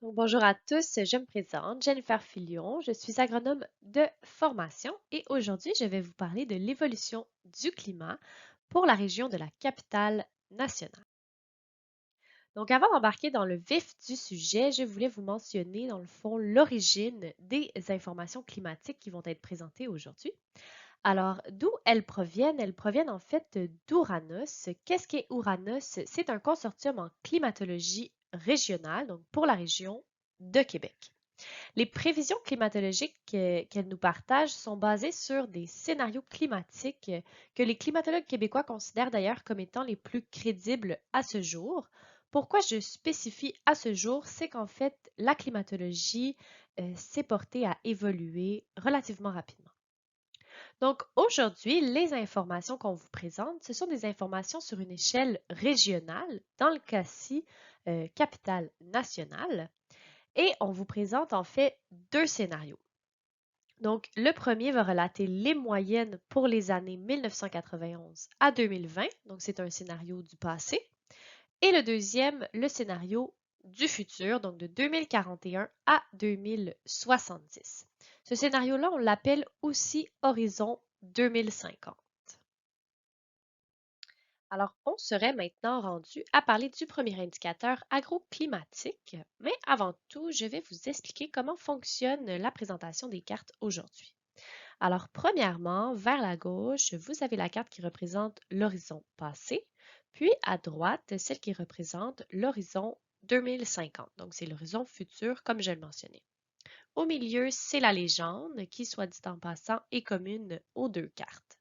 Donc, bonjour à tous, je me présente, Jennifer Filion, je suis agronome de formation et aujourd'hui je vais vous parler de l'évolution du climat pour la région de la capitale nationale. Donc avant d'embarquer dans le vif du sujet, je voulais vous mentionner dans le fond l'origine des informations climatiques qui vont être présentées aujourd'hui. Alors, d'où elles proviennent? Elles proviennent en fait d'Uranos. Qu'est-ce qu'est Uranos? C'est un consortium en climatologie régionale, donc pour la région de Québec. Les prévisions climatologiques qu'elle nous partage sont basées sur des scénarios climatiques que les climatologues québécois considèrent d'ailleurs comme étant les plus crédibles à ce jour. Pourquoi je spécifie à ce jour, c'est qu'en fait, la climatologie s'est portée à évoluer relativement rapidement. Donc aujourd'hui, les informations qu'on vous présente, ce sont des informations sur une échelle régionale, dans le cas-ci, capitale nationale. Et on vous présente en fait deux scénarios. Donc, le premier va relater les moyennes pour les années 1991 à 2020. Donc, c'est un scénario du passé. Et le deuxième, le scénario du futur, donc de 2041 à 2070. Ce scénario-là, on l'appelle aussi Horizon 2050. Alors, on serait maintenant rendu à parler du premier indicateur agroclimatique, mais avant tout, je vais vous expliquer comment fonctionne la présentation des cartes aujourd'hui. Alors, premièrement, vers la gauche, vous avez la carte qui représente l'horizon passé, puis à droite, celle qui représente l'horizon 2050. Donc, c'est l'horizon futur, comme je le mentionnais. Au milieu, c'est la légende qui, soit dit en passant, est commune aux deux cartes.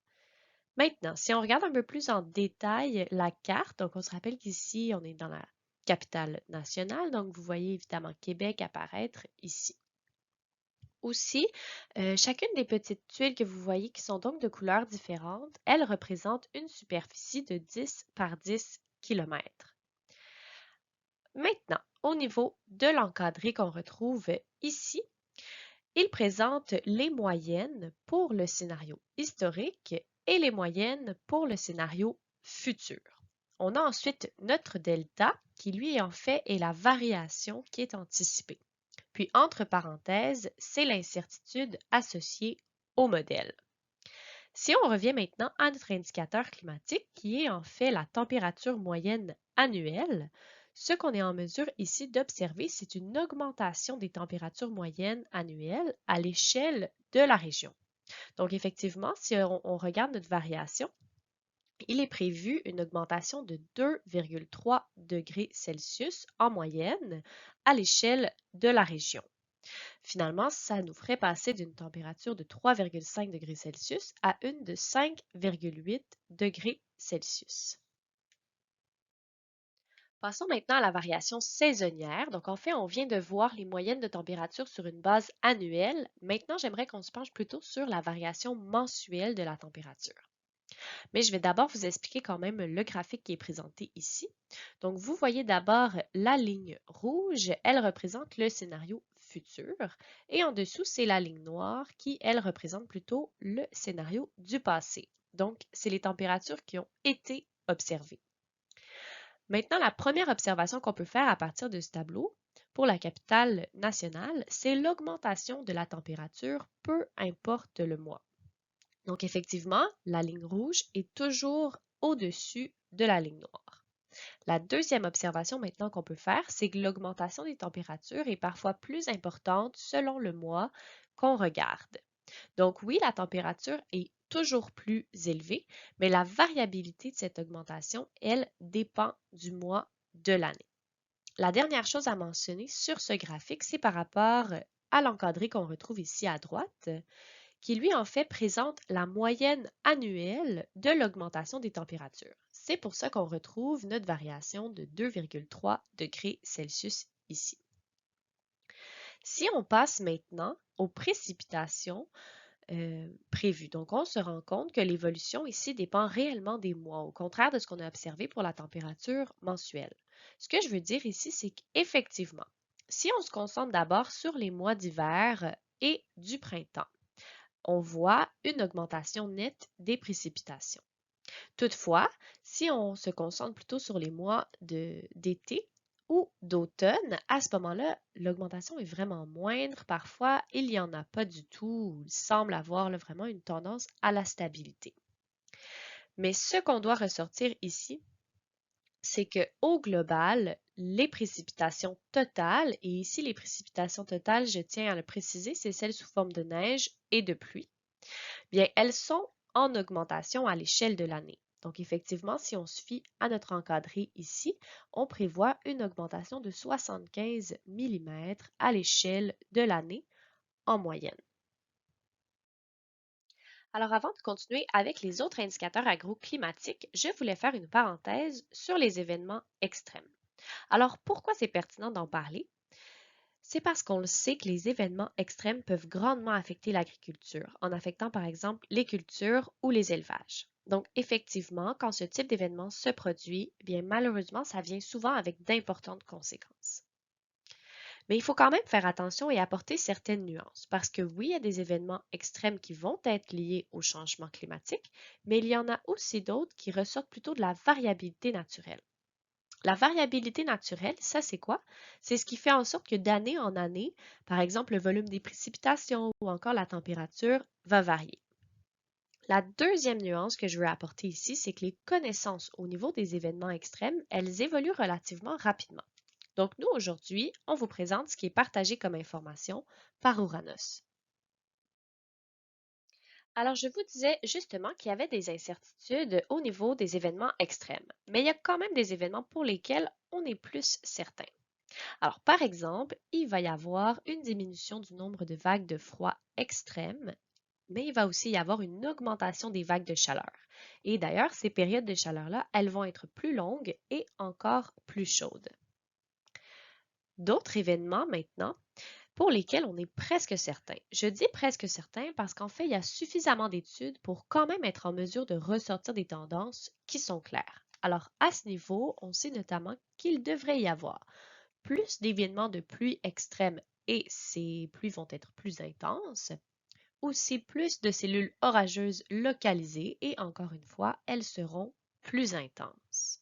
Maintenant, si on regarde un peu plus en détail la carte, donc on se rappelle qu'ici, on est dans la capitale nationale, donc vous voyez évidemment Québec apparaître ici. Aussi, chacune des petites tuiles que vous voyez qui sont donc de couleurs différentes, elles représentent une superficie de 10 par 10 km. Maintenant, au niveau de l'encadré qu'on retrouve ici, il présente les moyennes pour le scénario historique et les moyennes pour le scénario futur. On a ensuite notre delta qui lui en fait est la variation qui est anticipée. Puis entre parenthèses, c'est l'incertitude associée au modèle. Si on revient maintenant à notre indicateur climatique qui est en fait la température moyenne annuelle, ce qu'on est en mesure ici d'observer, c'est une augmentation des températures moyennes annuelles à l'échelle de la région. Donc effectivement, si on regarde notre variation, il est prévu une augmentation de 2,3 degrés Celsius en moyenne à l'échelle de la région. Finalement, ça nous ferait passer d'une température de 3,5 degrés Celsius à une de 5,8 degrés Celsius. Passons maintenant à la variation saisonnière. Donc, en fait, on vient de voir les moyennes de température sur une base annuelle. Maintenant, j'aimerais qu'on se penche plutôt sur la variation mensuelle de la température. Mais je vais d'abord vous expliquer quand même le graphique qui est présenté ici. Donc, vous voyez d'abord la ligne rouge, elle représente le scénario futur. Et en dessous, c'est la ligne noire qui, elle, représente plutôt le scénario du passé. Donc, c'est les températures qui ont été observées. Maintenant, la première observation qu'on peut faire à partir de ce tableau pour la capitale nationale, c'est l'augmentation de la température, peu importe le mois. Donc effectivement, la ligne rouge est toujours au-dessus de la ligne noire. La deuxième observation maintenant qu'on peut faire, c'est que l'augmentation des températures est parfois plus importante selon le mois qu'on regarde. Donc oui, la température est toujours plus élevée, mais la variabilité de cette augmentation, elle, dépend du mois de l'année. La dernière chose à mentionner sur ce graphique, c'est par rapport à l'encadré qu'on retrouve ici à droite, qui lui en fait présente la moyenne annuelle de l'augmentation des températures. C'est pour ça qu'on retrouve notre variation de 2,3 degrés Celsius ici. Si on passe maintenant aux précipitations prévues, donc on se rend compte que l'évolution ici dépend réellement des mois, au contraire de ce qu'on a observé pour la température mensuelle. Ce que je veux dire ici, c'est qu'effectivement, si on se concentre d'abord sur les mois d'hiver et du printemps, on voit une augmentation nette des précipitations. Toutefois, si on se concentre plutôt sur les mois d'été ou d'automne, à ce moment-là, l'augmentation est vraiment moindre. Parfois, il n'y en a pas du tout, ou il semble avoir là, vraiment une tendance à la stabilité. Mais ce qu'on doit ressortir ici, c'est qu'au global, les précipitations totales, et ici les précipitations totales, je tiens à le préciser, c'est celles sous forme de neige et de pluie, bien, elles sont en augmentation à l'échelle de l'année. Donc, effectivement, si on se fie à notre encadré ici, on prévoit une augmentation de 75 mm à l'échelle de l'année en moyenne. Alors, avant de continuer avec les autres indicateurs agroclimatiques, je voulais faire une parenthèse sur les événements extrêmes. Alors, pourquoi c'est pertinent d'en parler? C'est parce qu'on le sait que les événements extrêmes peuvent grandement affecter l'agriculture, en affectant par exemple les cultures ou les élevages. Donc, effectivement, quand ce type d'événement se produit, eh bien malheureusement, ça vient souvent avec d'importantes conséquences. Mais il faut quand même faire attention et apporter certaines nuances, parce que oui, il y a des événements extrêmes qui vont être liés au changement climatique, mais il y en a aussi d'autres qui ressortent plutôt de la variabilité naturelle. La variabilité naturelle, ça c'est quoi? C'est ce qui fait en sorte que d'année en année, par exemple, le volume des précipitations ou encore la température va varier. La deuxième nuance que je veux apporter ici, c'est que les connaissances au niveau des événements extrêmes, elles évoluent relativement rapidement. Donc nous, aujourd'hui, on vous présente ce qui est partagé comme information par Ouranos. Alors, je vous disais justement qu'il y avait des incertitudes au niveau des événements extrêmes, mais il y a quand même des événements pour lesquels on est plus certain. Alors, par exemple, il va y avoir une diminution du nombre de vagues de froid extrêmes, mais il va aussi y avoir une augmentation des vagues de chaleur. Et d'ailleurs, ces périodes de chaleur-là, elles vont être plus longues et encore plus chaudes. D'autres événements maintenant pour lesquels on est presque certain. Je dis presque certain parce qu'en fait, il y a suffisamment d'études pour quand même être en mesure de ressortir des tendances qui sont claires. Alors, à ce niveau, on sait notamment qu'il devrait y avoir plus d'événements de pluie extrêmes et ces pluies vont être plus intenses, aussi plus de cellules orageuses localisées et encore une fois, elles seront plus intenses.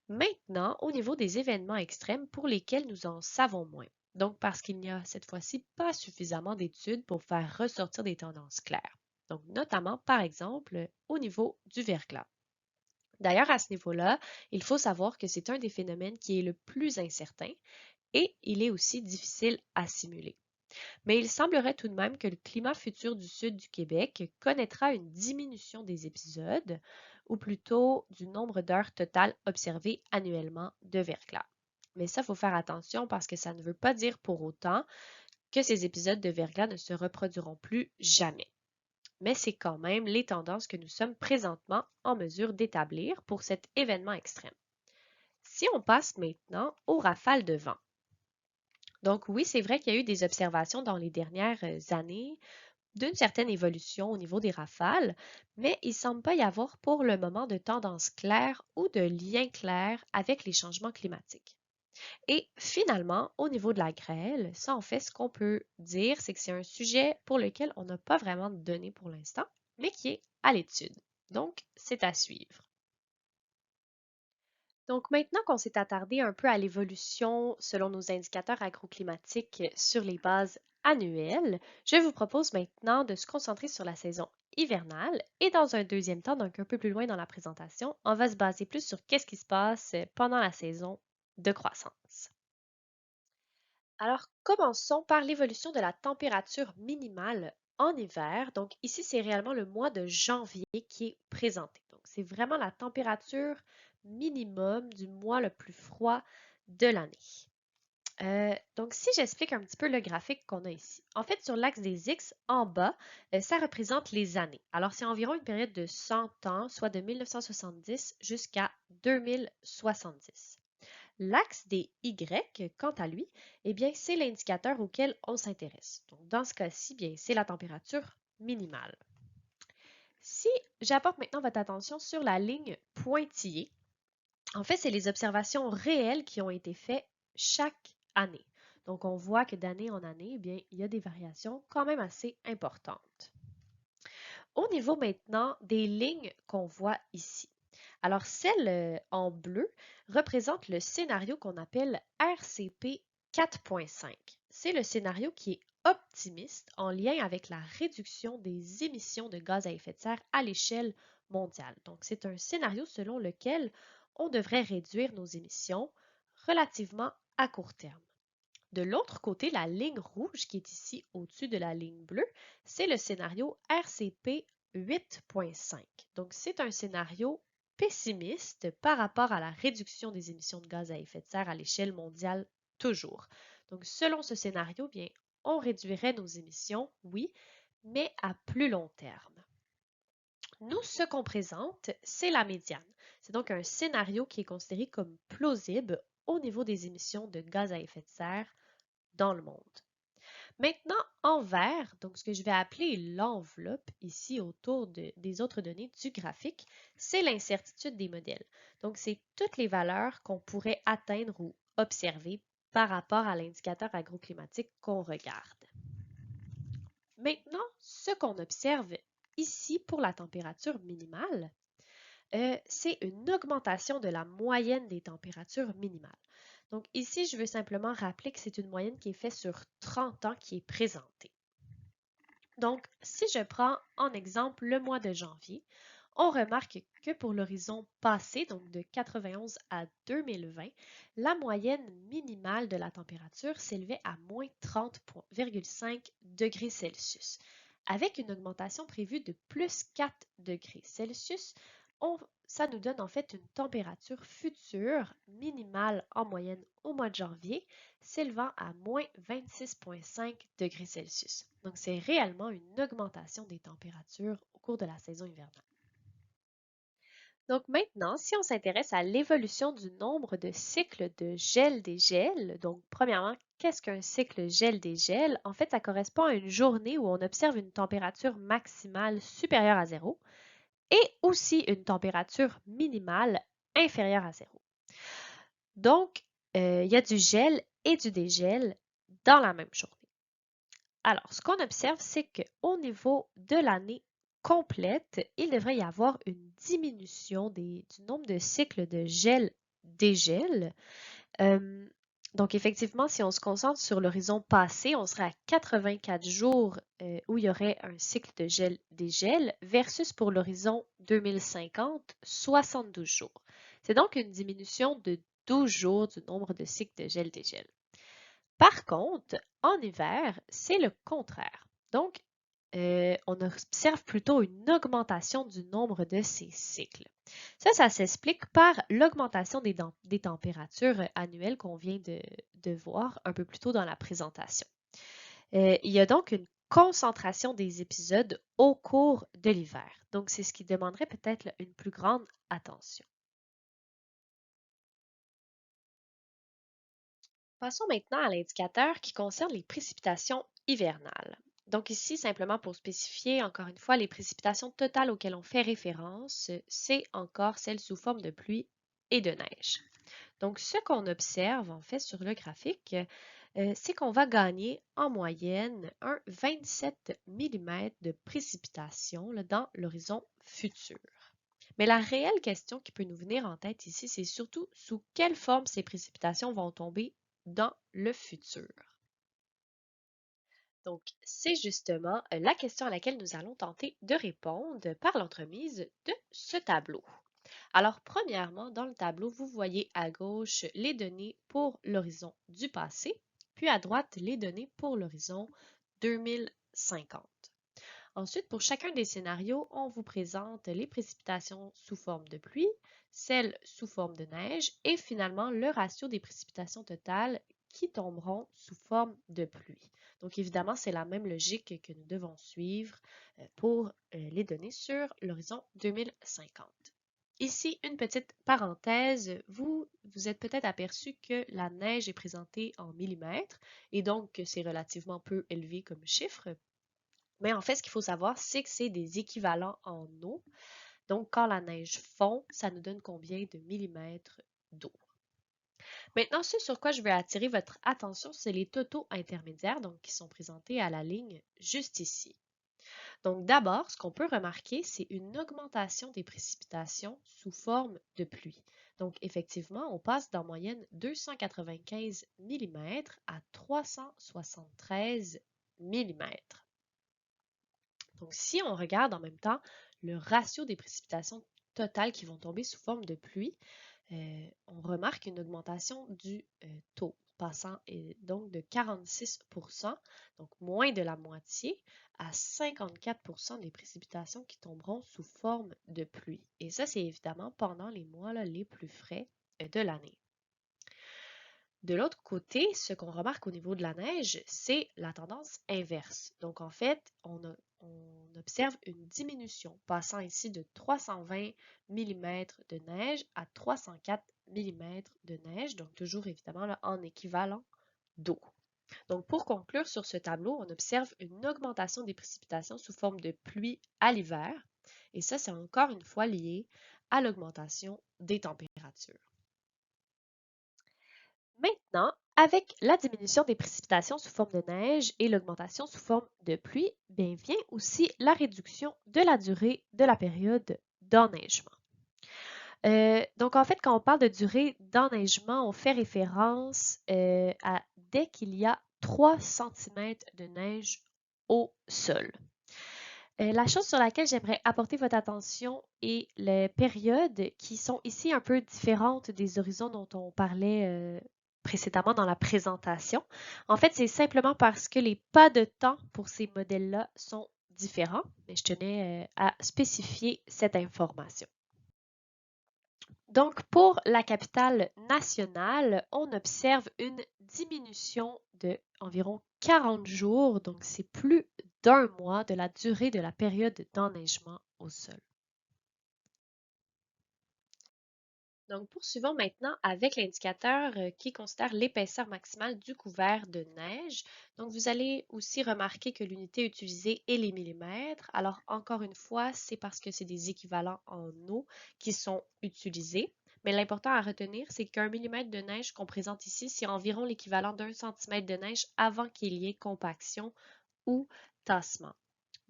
Maintenant, au niveau des événements extrêmes pour lesquels nous en savons moins. Donc, parce qu'il n'y a cette fois-ci pas suffisamment d'études pour faire ressortir des tendances claires. Donc, notamment, par exemple, au niveau du verglas. D'ailleurs, à ce niveau-là, il faut savoir que c'est un des phénomènes qui est le plus incertain et il est aussi difficile à simuler. Mais il semblerait tout de même que le climat futur du sud du Québec connaîtra une diminution des épisodes, ou plutôt du nombre d'heures totales observées annuellement de verglas. Mais ça, il faut faire attention parce que ça ne veut pas dire pour autant que ces épisodes de verglas ne se reproduiront plus jamais. Mais c'est quand même les tendances que nous sommes présentement en mesure d'établir pour cet événement extrême. Si on passe maintenant aux rafales de vent. Donc oui, c'est vrai qu'il y a eu des observations dans les dernières années d'une certaine évolution au niveau des rafales, mais il ne semble pas y avoir pour le moment de tendance claire ou de lien clair avec les changements climatiques. Et finalement, au niveau de la grêle, ça en fait ce qu'on peut dire, c'est que c'est un sujet pour lequel on n'a pas vraiment de données pour l'instant, mais qui est à l'étude. Donc, c'est à suivre. Donc maintenant qu'on s'est attardé un peu à l'évolution selon nos indicateurs agroclimatiques sur les bases annuelles, je vous propose maintenant de se concentrer sur la saison hivernale et dans un deuxième temps, donc un peu plus loin dans la présentation, on va se baser plus sur qu'est-ce qui se passe pendant la saison de croissance. Alors commençons par l'évolution de la température minimale en hiver. Donc ici, c'est réellement le mois de janvier qui est présenté. Donc c'est vraiment la température minimum du mois le plus froid de l'année. Donc, si j'explique un petit peu le graphique qu'on a ici. En fait, sur l'axe des X, en bas, ça représente les années. Alors, c'est environ une période de 100 ans, soit de 1970 jusqu'à 2070. L'axe des Y, quant à lui, eh bien, c'est l'indicateur auquel on s'intéresse. Donc, dans ce cas-ci, bien, c'est la température minimale. Si j'apporte maintenant votre attention sur la ligne pointillée, en fait, c'est les observations réelles qui ont été faites chaque année. Donc, on voit que d'année en année, eh bien, il y a des variations quand même assez importantes. Au niveau maintenant des lignes qu'on voit ici. Alors, celle en bleu représente le scénario qu'on appelle RCP 4.5. C'est le scénario qui est optimiste en lien avec la réduction des émissions de gaz à effet de serre à l'échelle mondiale. Donc, c'est un scénario selon lequel on devrait réduire nos émissions relativement à court terme. De l'autre côté, la ligne rouge qui est ici au-dessus de la ligne bleue, c'est le scénario RCP 8.5. Donc, c'est un scénario pessimiste par rapport à la réduction des émissions de gaz à effet de serre à l'échelle mondiale toujours. Donc, selon ce scénario, bien, on réduirait nos émissions, oui, mais à plus long terme. Nous, ce qu'on présente, c'est la médiane. C'est donc un scénario qui est considéré comme plausible au niveau des émissions de gaz à effet de serre dans le monde. Maintenant, en vert, donc ce que je vais appeler l'enveloppe ici autour des autres données du graphique, c'est l'incertitude des modèles. Donc, c'est toutes les valeurs qu'on pourrait atteindre ou observer par rapport à l'indicateur agroclimatique qu'on regarde. Maintenant, ce qu'on observe ici pour la température minimale, c'est une augmentation de la moyenne des températures minimales. Donc ici, je veux simplement rappeler que c'est une moyenne qui est faite sur 30 ans qui est présentée. Donc, si je prends en exemple le mois de janvier, on remarque que pour l'horizon passé, donc de 91 à 2020, la moyenne minimale de la température s'élevait à moins 30,5 degrés Celsius. Avec une augmentation prévue de plus 4 degrés Celsius, ça nous donne en fait une température future minimale en moyenne au mois de janvier s'élevant à moins 26,5 degrés Celsius. Donc, c'est réellement une augmentation des températures au cours de la saison hivernale. Donc maintenant, si on s'intéresse à l'évolution du nombre de cycles de gel-dégel, donc premièrement, qu'est-ce qu'un cycle gel-dégel? En fait, ça correspond à une journée où on observe une température maximale supérieure à zéro et aussi une température minimale inférieure à zéro. Donc, il y a du gel et du dégel dans la même journée. Alors, ce qu'on observe, c'est qu'au niveau de l'année complète, il devrait y avoir une diminution du nombre de cycles de gel-dégel. Donc, effectivement, si on se concentre sur l'horizon passé, on serait à 84 jours où il y aurait un cycle de gel-dégel versus pour l'horizon 2050, 72 jours. C'est donc une diminution de 12 jours du nombre de cycles de gel-dégel. Par contre, en hiver, c'est le contraire. Donc, on observe plutôt une augmentation du nombre de ces cycles. Ça s'explique par l'augmentation des températures annuelles qu'on vient de voir un peu plus tôt dans la présentation. Il y a donc une concentration des épisodes au cours de l'hiver. Donc, c'est ce qui demanderait peut-être une plus grande attention. Passons maintenant à l'indicateur qui concerne les précipitations hivernales. Donc ici, simplement pour spécifier, encore une fois, les précipitations totales auxquelles on fait référence, c'est encore celles sous forme de pluie et de neige. Donc ce qu'on observe en fait sur le graphique, c'est qu'on va gagner en moyenne un 27 mm de précipitations dans l'horizon futur. Mais la réelle question qui peut nous venir en tête ici, c'est surtout sous quelle forme ces précipitations vont tomber dans le futur. Donc, c'est justement la question à laquelle nous allons tenter de répondre par l'entremise de ce tableau. Alors, premièrement, dans le tableau, vous voyez à gauche les données pour l'horizon du passé, puis à droite les données pour l'horizon 2050. Ensuite, pour chacun des scénarios, on vous présente les précipitations sous forme de pluie, celles sous forme de neige et finalement le ratio des précipitations totales qui tomberont sous forme de pluie. Donc évidemment, c'est la même logique que nous devons suivre pour les données sur l'horizon 2050. Ici, une petite parenthèse, vous êtes peut-être aperçu que la neige est présentée en millimètres et donc que c'est relativement peu élevé comme chiffre. Mais en fait, ce qu'il faut savoir, c'est que c'est des équivalents en eau. Donc, quand la neige fond, ça nous donne combien de millimètres d'eau. Maintenant, ce sur quoi je veux attirer votre attention, c'est les totaux intermédiaires, donc qui sont présentés à la ligne juste ici. Donc d'abord, ce qu'on peut remarquer, c'est une augmentation des précipitations sous forme de pluie. Donc effectivement, on passe d'en moyenne 295 mm à 373 mm. Donc si on regarde en même temps le ratio des précipitations totales qui vont tomber sous forme de pluie, on remarque une augmentation du taux, passant donc de 46%, donc moins de la moitié, à 54% des précipitations qui tomberont sous forme de pluie. Et ça, c'est évidemment pendant les mois là, les plus frais de l'année. De l'autre côté, ce qu'on remarque au niveau de la neige, c'est la tendance inverse. Donc en fait, on observe une diminution, passant ici de 320 mm de neige à 304 mm de neige, donc toujours évidemment là, en équivalent d'eau. Donc pour conclure sur ce tableau, on observe une augmentation des précipitations sous forme de pluie à l'hiver, et ça, c'est encore une fois lié à l'augmentation des températures. Maintenant, avec la diminution des précipitations sous forme de neige et l'augmentation sous forme de pluie, bien vient aussi la réduction de la durée de la période d'enneigement. Donc, en fait, quand on parle de durée d'enneigement, on fait référence à dès qu'il y a 3 cm de neige au sol. La chose sur laquelle j'aimerais apporter votre attention est les périodes qui sont ici un peu différentes des horizons dont on parlait précédemment dans la présentation. En fait, c'est simplement parce que les pas de temps pour ces modèles-là sont différents, mais je tenais à spécifier cette information. Donc, pour la capitale nationale, on observe une diminution de environ 40 jours, donc c'est plus d'un mois de la durée de la période d'enneigement au sol. Donc, poursuivons maintenant avec l'indicateur qui considère l'épaisseur maximale du couvert de neige. Donc, vous allez aussi remarquer que l'unité utilisée est les millimètres. Alors, encore une fois, c'est parce que c'est des équivalents en eau qui sont utilisés. Mais l'important à retenir, c'est qu'un millimètre de neige qu'on présente ici, c'est environ l'équivalent d'un centimètre de neige avant qu'il y ait compaction ou tassement.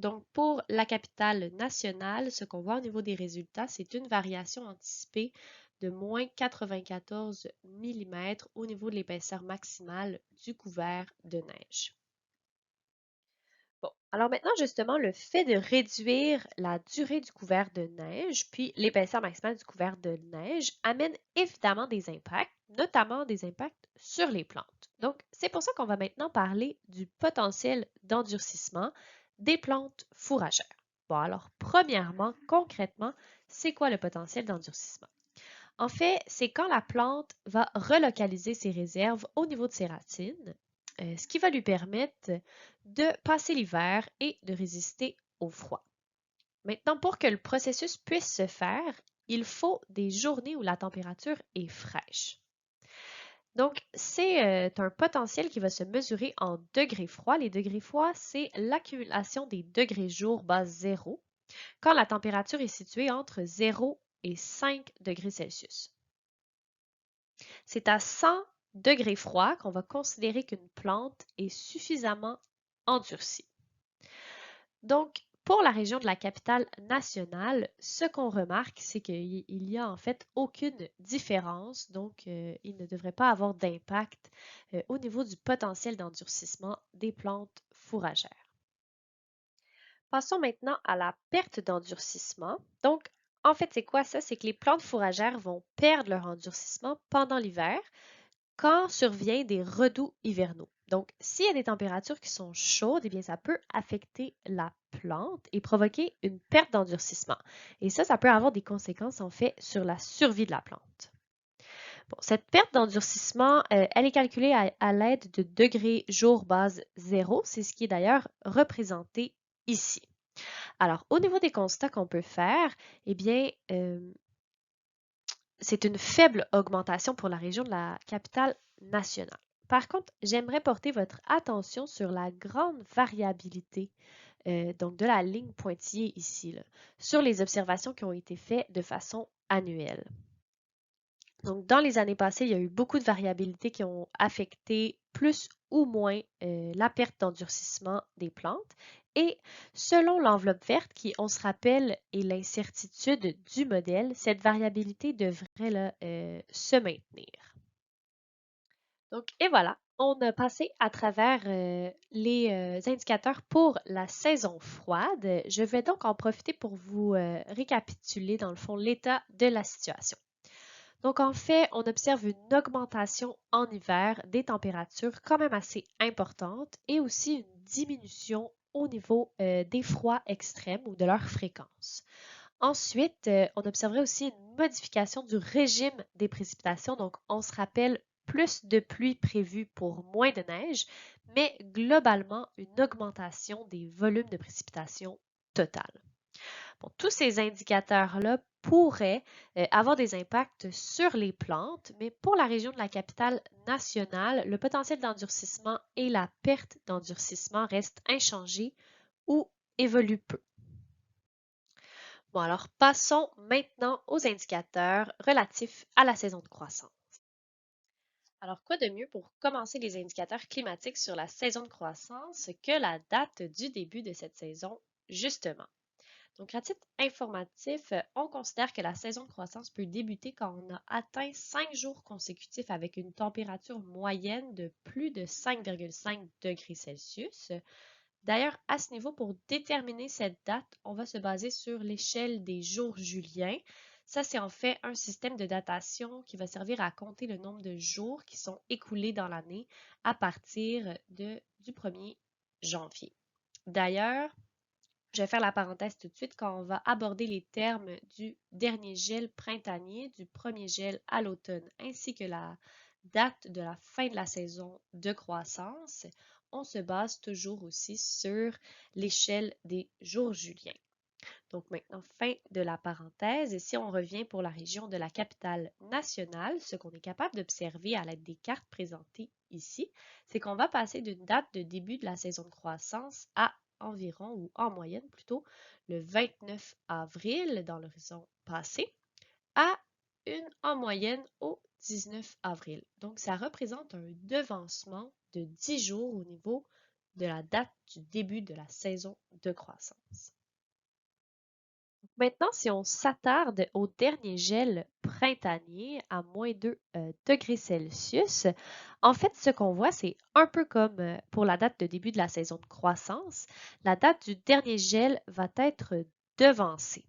Donc, pour la capitale nationale, ce qu'on voit au niveau des résultats, c'est une variation anticipée de moins 94 mm au niveau de l'épaisseur maximale du couvert de neige. Bon, alors maintenant, justement, le fait de réduire la durée du couvert de neige, puis l'épaisseur maximale du couvert de neige, amène évidemment des impacts, notamment des impacts sur les plantes. Donc, c'est pour ça qu'on va maintenant parler du potentiel d'endurcissement des plantes fourragères. Bon, alors, premièrement, concrètement, c'est quoi le potentiel d'endurcissement? En fait, c'est quand la plante va relocaliser ses réserves au niveau de ses racines, ce qui va lui permettre de passer l'hiver et de résister au froid. Maintenant, pour que le processus puisse se faire, il faut des journées où la température est fraîche. Donc, c'est un potentiel qui va se mesurer en degrés froids. Les degrés froids, c'est l'accumulation des degrés jour base 0 quand la température est située entre 0 et 5 degrés Celsius. C'est à 100 degrés froids qu'on va considérer qu'une plante est suffisamment endurcie. Donc, pour la région de la capitale nationale, ce qu'on remarque, c'est qu'il n'y a en fait aucune différence, donc il ne devrait pas avoir d'impact au niveau du potentiel d'endurcissement des plantes fourragères. Passons maintenant à la perte d'endurcissement. Donc, en fait, c'est quoi ça? C'est que les plantes fourragères vont perdre leur endurcissement pendant l'hiver quand survient des redoux hivernaux. Donc, s'il y a des températures qui sont chaudes, eh bien, ça peut affecter la plante et provoquer une perte d'endurcissement. Et ça peut avoir des conséquences, en fait, sur la survie de la plante. Bon, cette perte d'endurcissement, elle est calculée à l'aide de degrés jour base 0. C'est ce qui est d'ailleurs représenté ici. Alors, au niveau des constats qu'on peut faire, eh bien, c'est une faible augmentation pour la région de la capitale nationale. Par contre, j'aimerais porter votre attention sur la grande variabilité donc de la ligne pointillée ici, là, sur les observations qui ont été faites de façon annuelle. Donc, dans les années passées, il y a eu beaucoup de variabilités qui ont affecté plus ou moins la perte d'endurcissement des plantes. Et selon l'enveloppe verte, qui, on se rappelle, est l'incertitude du modèle, cette variabilité devrait là, se maintenir. Donc, et voilà, on a passé à travers les indicateurs pour la saison froide. Je vais donc en profiter pour vous récapituler, dans le fond, l'état de la situation. Donc, en fait, on observe une augmentation en hiver des températures quand même assez importante et aussi une diminution au niveau des froids extrêmes ou de leur fréquence. Ensuite, on observerait aussi une modification du régime des précipitations. Donc, on se rappelle plus de pluie prévue pour moins de neige, mais globalement une augmentation des volumes de précipitations totales. Bon, tous ces indicateurs-là pourraient avoir des impacts sur les plantes, mais pour la région de la capitale nationale, le potentiel d'endurcissement et la perte d'endurcissement restent inchangés ou évoluent peu. Bon, alors passons maintenant aux indicateurs relatifs à la saison de croissance. Alors, quoi de mieux pour commencer les indicateurs climatiques sur la saison de croissance que la date du début de cette saison, justement? Donc, à titre informatif, on considère que la saison de croissance peut débuter quand on a atteint 5 jours consécutifs avec une température moyenne de plus de 5,5 degrés Celsius. D'ailleurs, à ce niveau, pour déterminer cette date, on va se baser sur l'échelle des jours juliens. Ça, c'est en fait un système de datation qui va servir à compter le nombre de jours qui sont écoulés dans l'année à partir du 1er janvier. D'ailleurs, je vais faire la parenthèse tout de suite quand on va aborder les termes du dernier gel printanier, du premier gel à l'automne, ainsi que la date de la fin de la saison de croissance. On se base toujours aussi sur l'échelle des jours juliens. Donc maintenant, fin de la parenthèse. Et si on revient pour la région de la capitale nationale, ce qu'on est capable d'observer à l'aide des cartes présentées ici, c'est qu'on va passer d'une date de début de la saison de croissance à environ, ou en moyenne plutôt, le 29 avril dans l'horizon passé, à une en moyenne au 19 avril. Donc, ça représente un devancement de 10 jours au niveau de la date du début de la saison de croissance. Maintenant, si on s'attarde au dernier gel printanier à moins 2 degrés Celsius, en fait, ce qu'on voit, c'est un peu comme pour la date de début de la saison de croissance, la date du dernier gel va être devancée.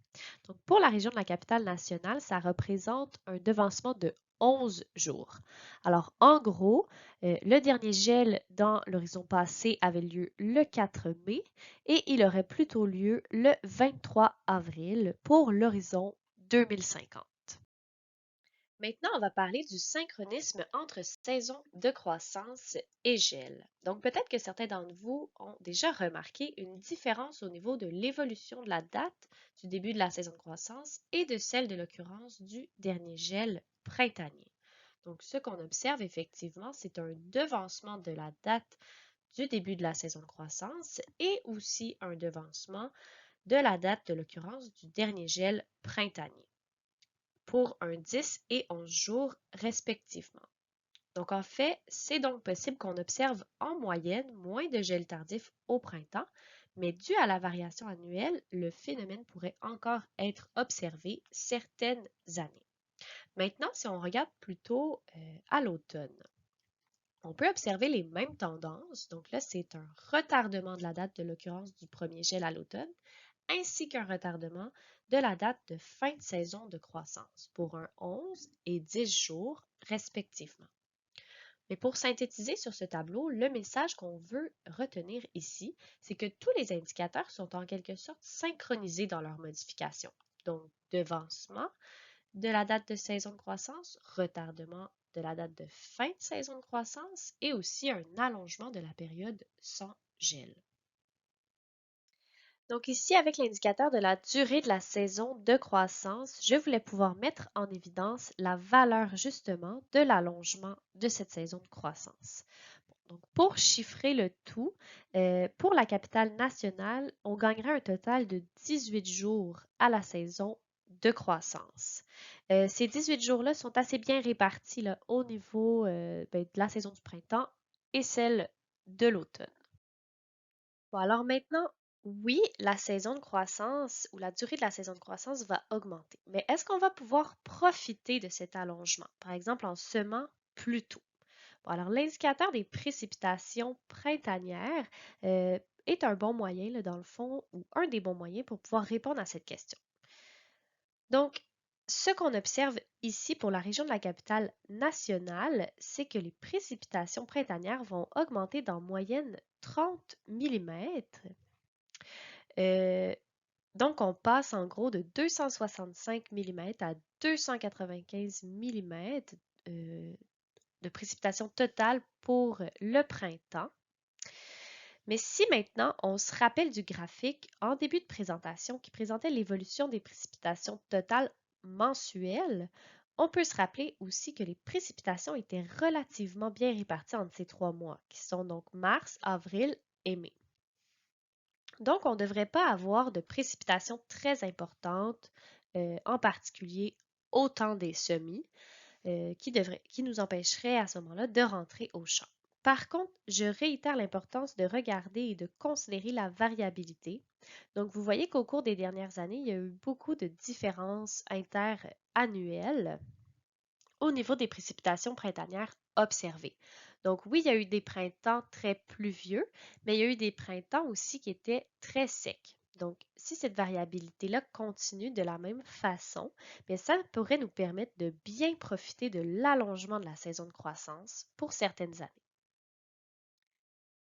Donc, pour la région de la capitale nationale, ça représente un devancement de 11 jours. Alors, en gros, le dernier gel dans l'horizon passé avait lieu le 4 mai et il aurait plutôt lieu le 23 avril pour l'horizon 2050. Maintenant, on va parler du synchronisme entre saison de croissance et gel. Donc, peut-être que certains d'entre vous ont déjà remarqué une différence au niveau de l'évolution de la date du début de la saison de croissance et de celle de l'occurrence du dernier gel printanier. Donc, ce qu'on observe effectivement, c'est un devancement de la date du début de la saison de croissance et aussi un devancement de la date de l'occurrence du dernier gel printanier pour un 10 et 11 jours respectivement. Donc en fait, c'est donc possible qu'on observe en moyenne moins de gel tardif au printemps, mais dû à la variation annuelle, le phénomène pourrait encore être observé certaines années. Maintenant, si on regarde plutôt à l'automne, on peut observer les mêmes tendances. Donc là, c'est un retardement de la date de l'occurrence du premier gel à l'automne, ainsi qu'un retardement de la date de fin de saison de croissance pour un 11 et 10 jours respectivement. Mais pour synthétiser sur ce tableau, le message qu'on veut retenir ici, c'est que tous les indicateurs sont en quelque sorte synchronisés dans leur modification. Donc, devancement de la date de saison de croissance, retardement de la date de fin de saison de croissance et aussi un allongement de la période sans gel. Donc ici, avec l'indicateur de la durée de la saison de croissance, je voulais pouvoir mettre en évidence la valeur justement de l'allongement de cette saison de croissance. Donc pour chiffrer le tout, pour la capitale nationale, on gagnerait un total de 18 jours à la saison de croissance. Ces 18 jours-là sont assez bien répartis là, au niveau de la saison du printemps et celle de l'automne. Bon, alors maintenant, Oui, la saison de croissance ou la durée de la saison de croissance va augmenter, mais est-ce qu'on va pouvoir profiter de cet allongement, par exemple en semant plus tôt? Bon, alors, l'indicateur des précipitations printanières est un bon moyen, là, dans le fond, ou un des bons moyens pour pouvoir répondre à cette question. Donc, ce qu'on observe ici pour la région de la capitale nationale, c'est que les précipitations printanières vont augmenter d'en moyenne 30 mm. Donc, on passe en gros de 265 mm à 295 mm de précipitation totale pour le printemps. Mais si maintenant on se rappelle du graphique en début de présentation qui présentait l'évolution des précipitations totales mensuelles, on peut se rappeler aussi que les précipitations étaient relativement bien réparties entre ces 3 mois, qui sont donc mars, avril et mai. Donc, on ne devrait pas avoir de précipitations très importantes, en particulier au temps des semis, qui nous empêcheraient à ce moment-là de rentrer au champ. Par contre, je réitère l'importance de regarder et de considérer la variabilité. Donc, vous voyez qu'au cours des dernières années, il y a eu beaucoup de différences interannuelles au niveau des précipitations printanières observées. Donc oui, il y a eu des printemps très pluvieux, mais il y a eu des printemps aussi qui étaient très secs. Donc, si cette variabilité-là continue de la même façon, bien, ça pourrait nous permettre de bien profiter de l'allongement de la saison de croissance pour certaines années.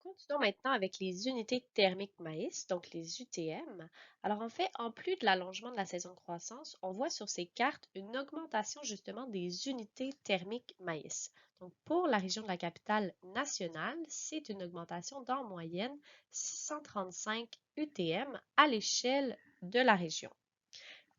Continuons maintenant avec les unités thermiques maïs, donc les UTM. Alors en fait, en plus de l'allongement de la saison de croissance, on voit sur ces cartes une augmentation justement des unités thermiques maïs. Donc pour la région de la capitale nationale, c'est une augmentation d'en moyenne 635 UTM à l'échelle de la région.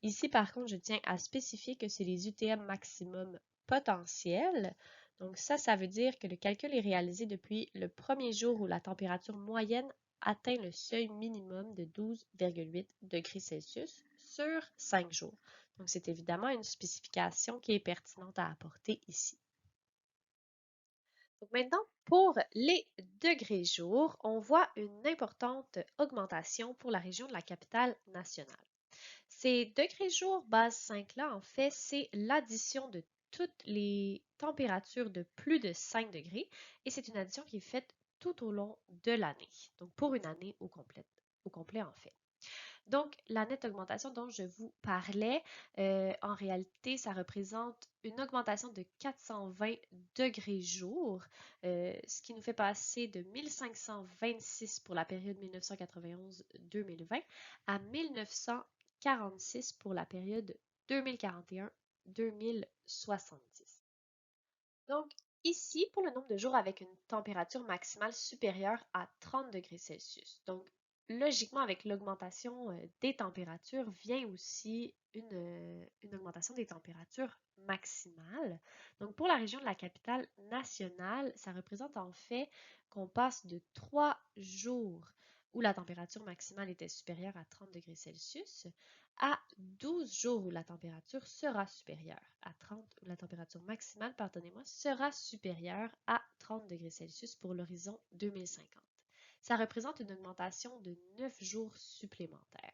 Ici, par contre, je tiens à spécifier que c'est les UTM maximum potentiels. Donc ça veut dire que le calcul est réalisé depuis le premier jour où la température moyenne atteint le seuil minimum de 12,8 degrés Celsius sur 5 jours. Donc c'est évidemment une spécification qui est pertinente à apporter ici. Donc maintenant, pour les degrés jours, on voit une importante augmentation pour la région de la capitale nationale. Ces degrés jour base 5-là, en fait, c'est l'addition de toutes les températures de plus de 5 degrés et c'est une addition qui est faite tout au long de l'année, donc pour une année au complet en fait. Donc, la nette augmentation dont je vous parlais, en réalité, ça représente une augmentation de 420 degrés jour, ce qui nous fait passer de 1526 pour la période 1991-2020 à 1946 pour la période 2041-2070. Donc, ici, pour le nombre de jours avec une température maximale supérieure à 30 degrés Celsius. Donc, logiquement, avec l'augmentation des températures vient aussi une augmentation des températures maximales. Donc, pour la région de la capitale nationale, ça représente en fait qu'on passe de 3 jours où la température maximale était supérieure à 30 degrés Celsius à 12 jours où la température sera supérieure à 30, où la température maximale, pardonnez-moi, sera supérieure à 30 degrés Celsius pour l'horizon 2050. Ça représente une augmentation de 9 jours supplémentaires.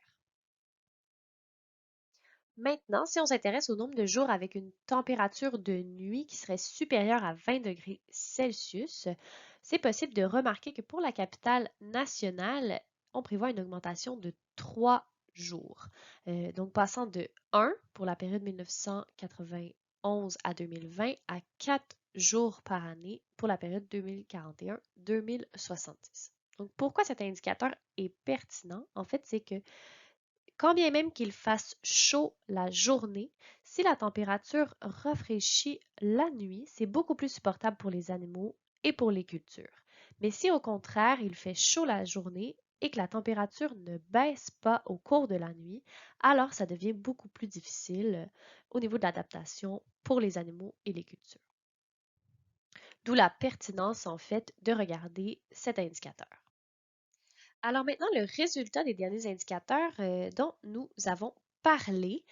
Maintenant, si on s'intéresse au nombre de jours avec une température de nuit qui serait supérieure à 20 degrés Celsius, c'est possible de remarquer que pour la capitale nationale, on prévoit une augmentation de 3 jours. Donc, passant de 1 pour la période 1991 à 2020 à 4 jours par année pour la période 2041-2070. Donc, pourquoi cet indicateur est pertinent? En fait, c'est que quand bien même qu'il fasse chaud la journée, si la température rafraîchit la nuit, c'est beaucoup plus supportable pour les animaux et pour les cultures. Mais si au contraire il fait chaud la journée et que la température ne baisse pas au cours de la nuit, alors ça devient beaucoup plus difficile au niveau de l'adaptation pour les animaux et les cultures. D'où la pertinence en fait de regarder cet indicateur. Alors maintenant, le résultat des derniers indicateurs dont nous avons parlé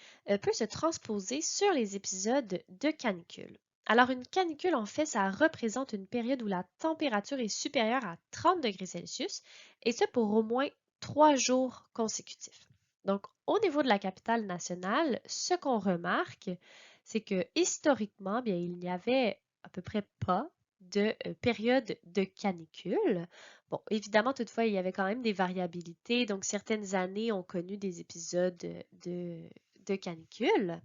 peut se transposer sur les épisodes de canicule. Alors une canicule, en fait, ça représente une période où la température est supérieure à 30 degrés Celsius, et ce pour au moins 3 jours consécutifs. Donc, au niveau de la capitale nationale, ce qu'on remarque, c'est que historiquement, bien, il n'y avait à peu près pas de période de canicule. Bon, évidemment, toutefois, il y avait quand même des variabilités. Donc, certaines années ont connu des épisodes de canicule.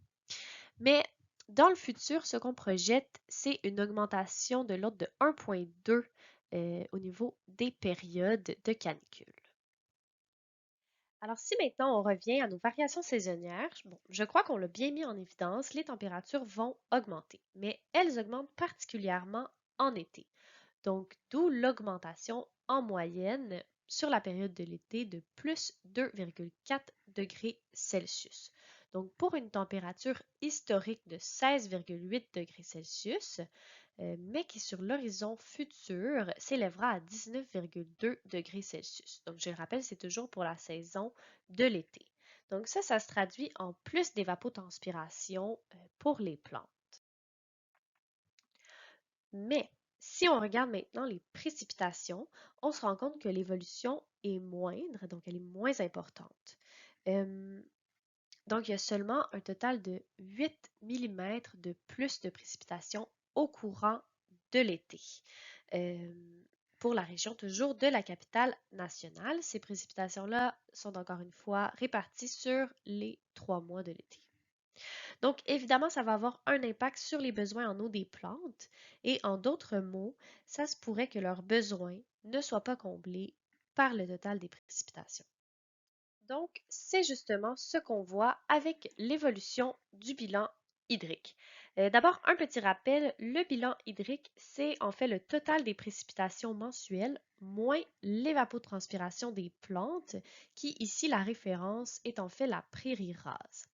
Mais dans le futur, ce qu'on projette, c'est une augmentation de l'ordre de 1,2 au niveau des périodes de canicule. Alors, si maintenant on revient à nos variations saisonnières, bon, je crois qu'on l'a bien mis en évidence, les températures vont augmenter, mais elles augmentent particulièrement en été. Donc, d'où l'augmentation en moyenne sur la période de l'été de plus 2,4 degrés Celsius. Donc, pour une température historique de 16,8 degrés Celsius, mais qui sur l'horizon futur s'élèvera à 19,2 degrés Celsius. Donc, je le rappelle, c'est toujours pour la saison de l'été. Donc, ça se traduit en plus d'évapotranspiration pour les plantes. Mais si on regarde maintenant les précipitations, on se rend compte que l'évolution est moindre, donc elle est moins importante. Donc, il y a seulement un total de 8 mm de plus de précipitations au courant de l'été. Euh, pour la région toujours de la capitale nationale, ces précipitations-là sont encore une fois réparties sur les 3 mois de l'été. Donc, évidemment, ça va avoir un impact sur les besoins en eau des plantes et en d'autres mots, ça se pourrait que leurs besoins ne soient pas comblés par le total des précipitations. Donc, c'est justement ce qu'on voit avec l'évolution du bilan hydrique. D'abord, un petit rappel, le bilan hydrique, c'est en fait le total des précipitations mensuelles moins l'évapotranspiration des plantes, qui ici, la référence est en fait la prairie rase.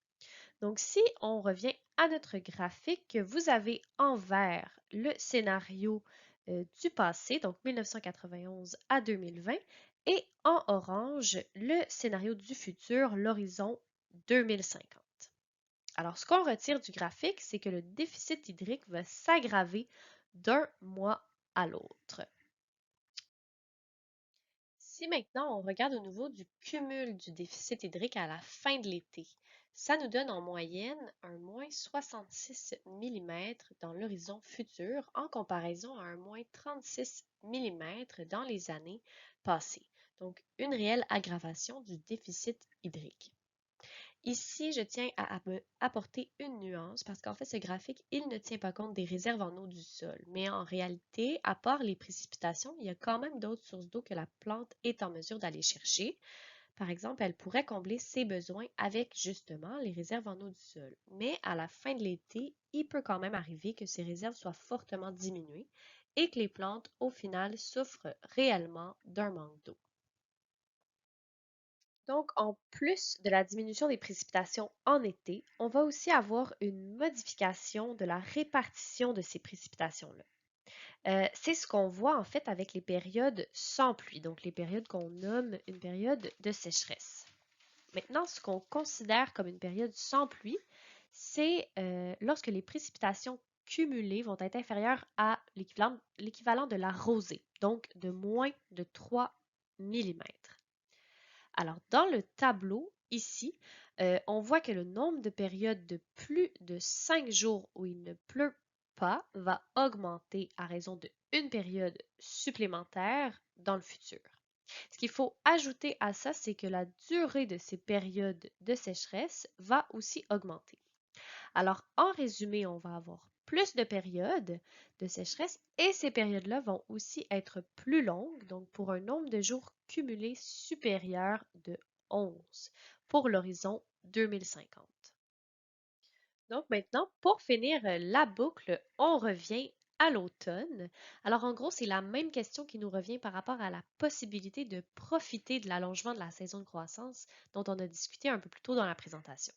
Donc, si on revient à notre graphique, vous avez en vert le scénario du passé, donc 1991 à 2020, et en orange le scénario du futur, l'horizon 2050. Alors, ce qu'on retire du graphique, c'est que le déficit hydrique va s'aggraver d'un mois à l'autre. Si maintenant on regarde au niveau du cumul du déficit hydrique à la fin de l'été, ça nous donne en moyenne un moins 66 mm dans l'horizon futur en comparaison à un moins 36 mm dans les années passées. Donc, une réelle aggravation du déficit hydrique. Ici, je tiens à apporter une nuance parce qu'en fait, ce graphique, il ne tient pas compte des réserves en eau du sol. Mais en réalité, à part les précipitations, il y a quand même d'autres sources d'eau que la plante est en mesure d'aller chercher. Par exemple, elle pourrait combler ses besoins avec justement les réserves en eau du sol. Mais à la fin de l'été, il peut quand même arriver que ces réserves soient fortement diminuées et que les plantes, au final, souffrent réellement d'un manque d'eau. Donc, en plus de la diminution des précipitations en été, on va aussi avoir une modification de la répartition de ces précipitations-là. C'est ce qu'on voit en fait avec les périodes sans pluie, donc les périodes qu'on nomme une période de sécheresse. Maintenant, ce qu'on considère comme une période sans pluie, c'est lorsque les précipitations cumulées vont être inférieures à l'équivalent de la rosée, donc de moins de 3 mm. Alors, dans le tableau, ici, on voit que le nombre de périodes de plus de 5 jours où il ne pleut pas va augmenter à raison de une période supplémentaire dans le futur. Ce qu'il faut ajouter à ça, c'est que la durée de ces périodes de sécheresse va aussi augmenter. Alors, en résumé, on va avoir plus de périodes de sécheresse et ces périodes-là vont aussi être plus longues, donc pour un nombre de jours cumulés supérieur de 11 pour l'horizon 2050. Donc maintenant, pour finir la boucle, on revient à l'automne. Alors en gros, c'est la même question qui nous revient par rapport à la possibilité de profiter de l'allongement de la saison de croissance dont on a discuté un peu plus tôt dans la présentation.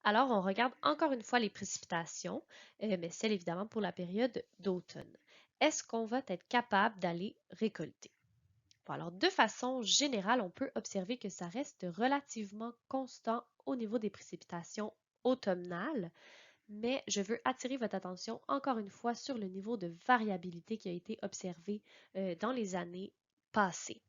Alors, on regarde encore une fois les précipitations, mais celles évidemment pour la période d'automne. Est-ce qu'on va être capable d'aller récolter? Bon, alors, de façon générale, on peut observer que ça reste relativement constant au niveau des précipitations automnales, mais je veux attirer votre attention encore une fois sur le niveau de variabilité qui a été observé dans les années passées.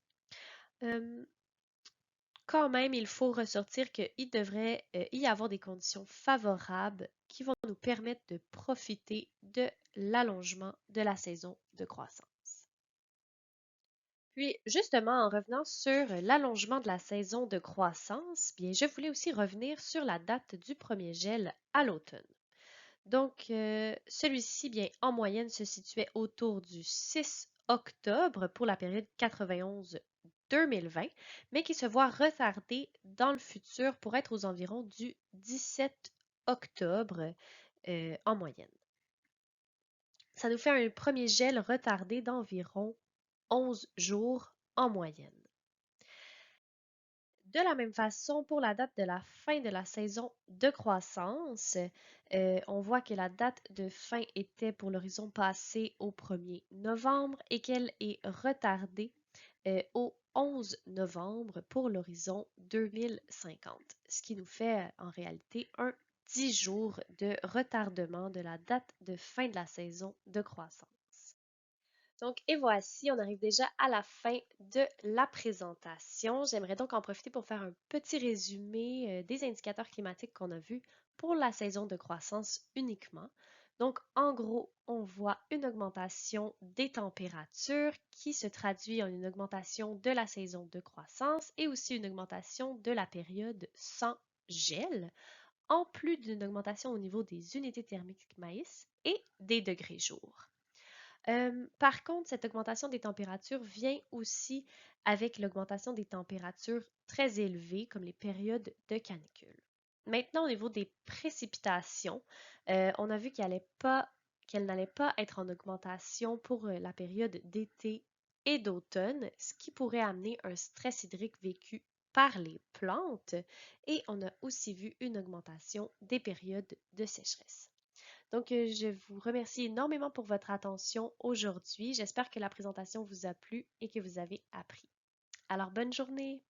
Quand même, il faut ressortir qu'il devrait y avoir des conditions favorables qui vont nous permettre de profiter de l'allongement de la saison de croissance. Puis, justement, en revenant sur l'allongement de la saison de croissance, bien, je voulais aussi revenir sur la date du premier gel à l'automne. Donc, celui-ci, bien, en moyenne, se situait autour du 6 octobre pour la période 91-2020, mais qui se voit retardé dans le futur pour être aux environs du 17 octobre en moyenne. Ça nous fait un premier gel retardé d'environ 11 jours en moyenne. De la même façon, pour la date de la fin de la saison de croissance, on voit que la date de fin était pour l'horizon passé au 1er novembre et qu'elle est retardée au 11 novembre pour l'horizon 2050, ce qui nous fait en réalité un 10 jours de retardement de la date de fin de la saison de croissance. Donc, et voici, on arrive déjà à la fin de la présentation. J'aimerais donc en profiter pour faire un petit résumé des indicateurs climatiques qu'on a vus pour la saison de croissance uniquement. Donc, en gros, on voit une augmentation des températures qui se traduit en une augmentation de la saison de croissance et aussi une augmentation de la période sans gel, en plus d'une augmentation au niveau des unités thermiques maïs et des degrés jour. Par contre, cette augmentation des températures vient aussi avec l'augmentation des températures très élevées, comme les périodes de canicule. Maintenant, au niveau des précipitations, on a vu qu'elles n'allaient pas être en augmentation pour la période d'été et d'automne, ce qui pourrait amener un stress hydrique vécu par les plantes. Et on a aussi vu une augmentation des périodes de sécheresse. Donc, je vous remercie énormément pour votre attention aujourd'hui. J'espère que la présentation vous a plu et que vous avez appris. Alors, bonne journée!